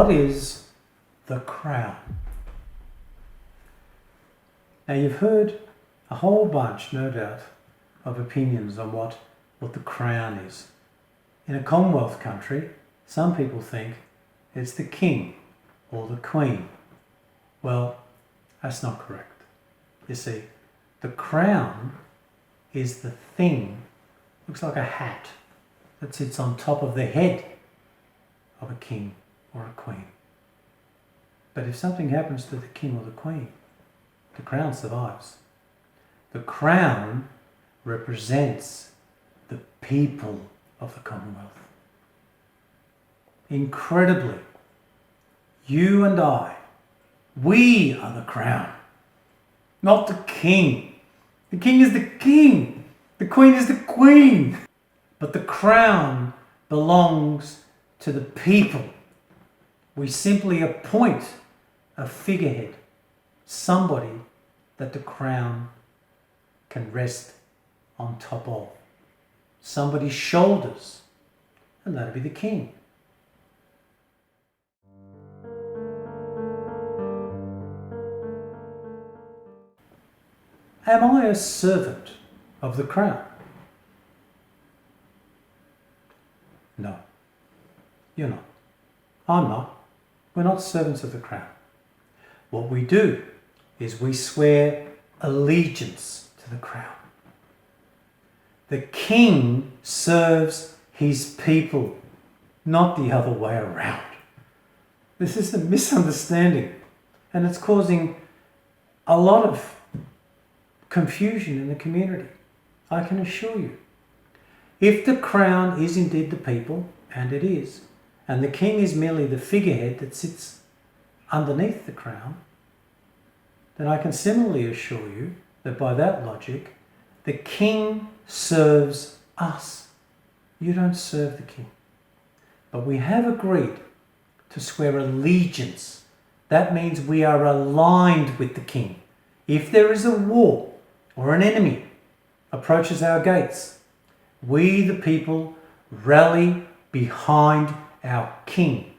what is the crown? Now you've heard a whole bunch, no doubt, of opinions on what the crown is. In a Commonwealth country, some people think it's the king or the queen. Well, that's not correct. You see, the crown is the thing, looks like a hat, that sits on top of the head of a king or a queen. But if something happens to the king or the queen, the crown survives. The crown represents the people of the Commonwealth. Incredibly, you and I, we are the crown, not the king. The king is the king. The queen is the queen. But the crown belongs to the people. We simply appoint a figurehead, somebody that the crown can rest on top of, somebody's shoulders, and that'll be the king. Am I a servant of the crown? No, you're not. I'm not. We're not servants of the crown. What we do is we swear allegiance to the crown. The king serves his people, not the other way around. This is a misunderstanding, and it's causing a lot of confusion in the community. I can assure you. If the crown is indeed the people, and it is, and the king is merely the figurehead that sits underneath the crown, then I can similarly assure you that by that logic, the king serves us. You don't serve the king. But we have agreed to swear allegiance. That means we are aligned with the king. If there is a war or an enemy approaches our gates, we the people rally behind our king,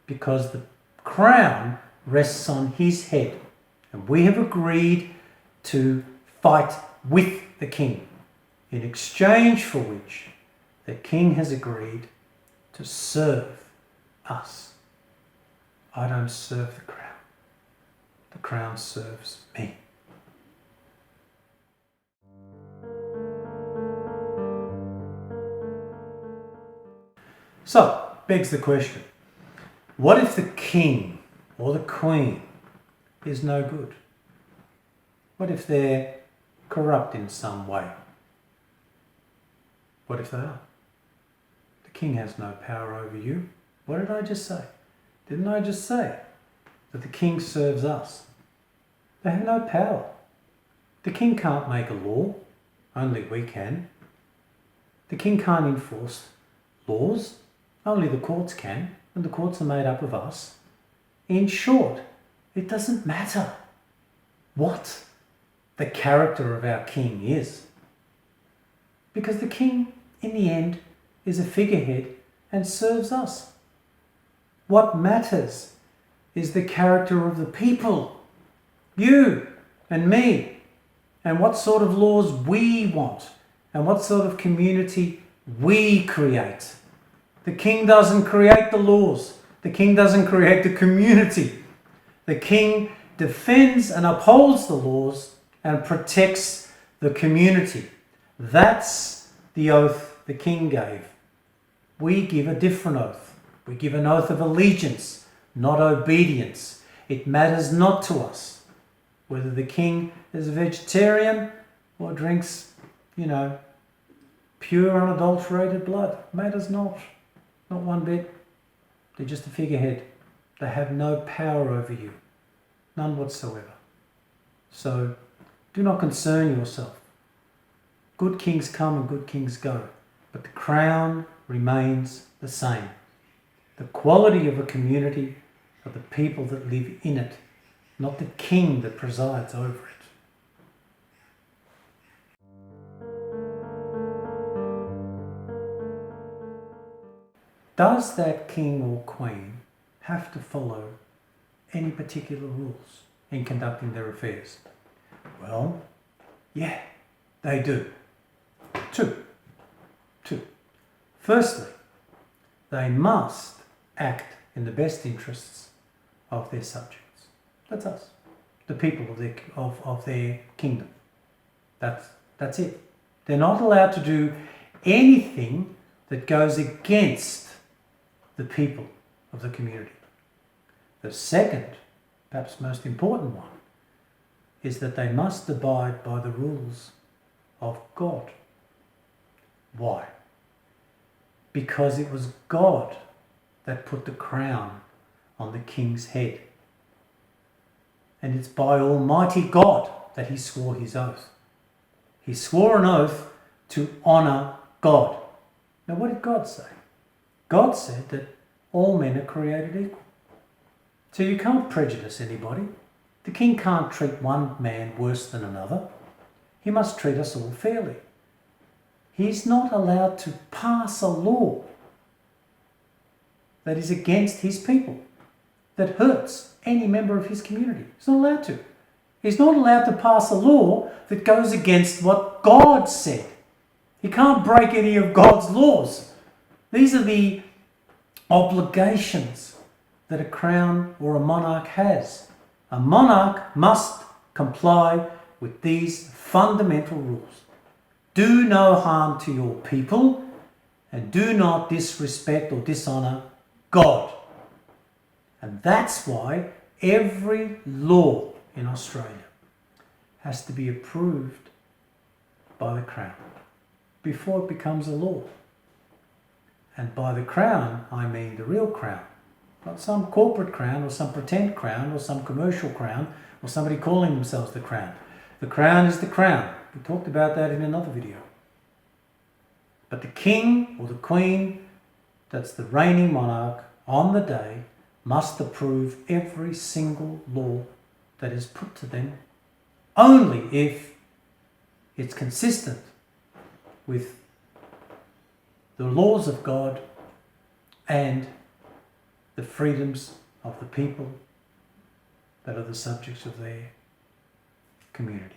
because the crown rests on his head, and we have agreed to fight with the king, in exchange for which the king has agreed to serve us. I don't serve the crown. The crown serves me. So, begs the question, what if the king or the queen is no good? What if they're corrupt in some way? What if they are? The king has no power over you. What did I just say? Didn't I just say that the king serves us? They have no power. The king can't make a law. Only we can. The king can't enforce laws. Only the courts can, and the courts are made up of us. In short, it doesn't matter what the character of our king is, because the king, in the end, is a figurehead and serves us. What matters is the character of the people, you and me, and what sort of laws we want, and what sort of community we create. The king doesn't create the laws. The king doesn't create the community. The king defends and upholds the laws and protects the community. That's the oath the king gave. We give a different oath. We give an oath of allegiance, not obedience. It matters not to us whether the king is a vegetarian or drinks, pure unadulterated blood. Matters not. Not one bit. They're just a figurehead. They have no power over you. None whatsoever. So do not concern yourself. Good kings come and good kings go, but the crown remains the same. The quality of a community are the people that live in it, not the king that presides over it. does that king or queen have to follow any particular rules in conducting their affairs? Well, yeah, they do. Two. Firstly, they must act in the best interests of their subjects. That's us, the people of their kingdom. That's it. They're not allowed to do anything that goes against the people of the community. The second, perhaps most important one, is that they must abide by the rules of God. Why? Because it was God that put the crown on the king's head. And it's by Almighty God that he swore his oath. He swore an oath to honour God. Now, what did God say? God said that all men are created equal. So you can't prejudice anybody. The king can't treat one man worse than another. He must treat us all fairly. He's not allowed to pass a law that is against his people, that hurts any member of his community. He's not allowed to. He's not allowed to pass a law that goes against what God said. He can't break any of God's laws. These are the obligations that a crown or a monarch has. A monarch must comply with these fundamental rules. Do no harm to your people, and do not disrespect or dishonour God. And that's why every law in Australia has to be approved by the Crown before it becomes a law. And by the Crown, I mean the real Crown. Not some corporate crown or some pretend crown or some commercial crown or somebody calling themselves the Crown. The Crown is the Crown. We talked about that in another video. But the king or the queen, that's the reigning monarch on the day, must approve every single law that is put to them, only if it's consistent with the laws of God and the freedoms of the people that are the subjects of their community.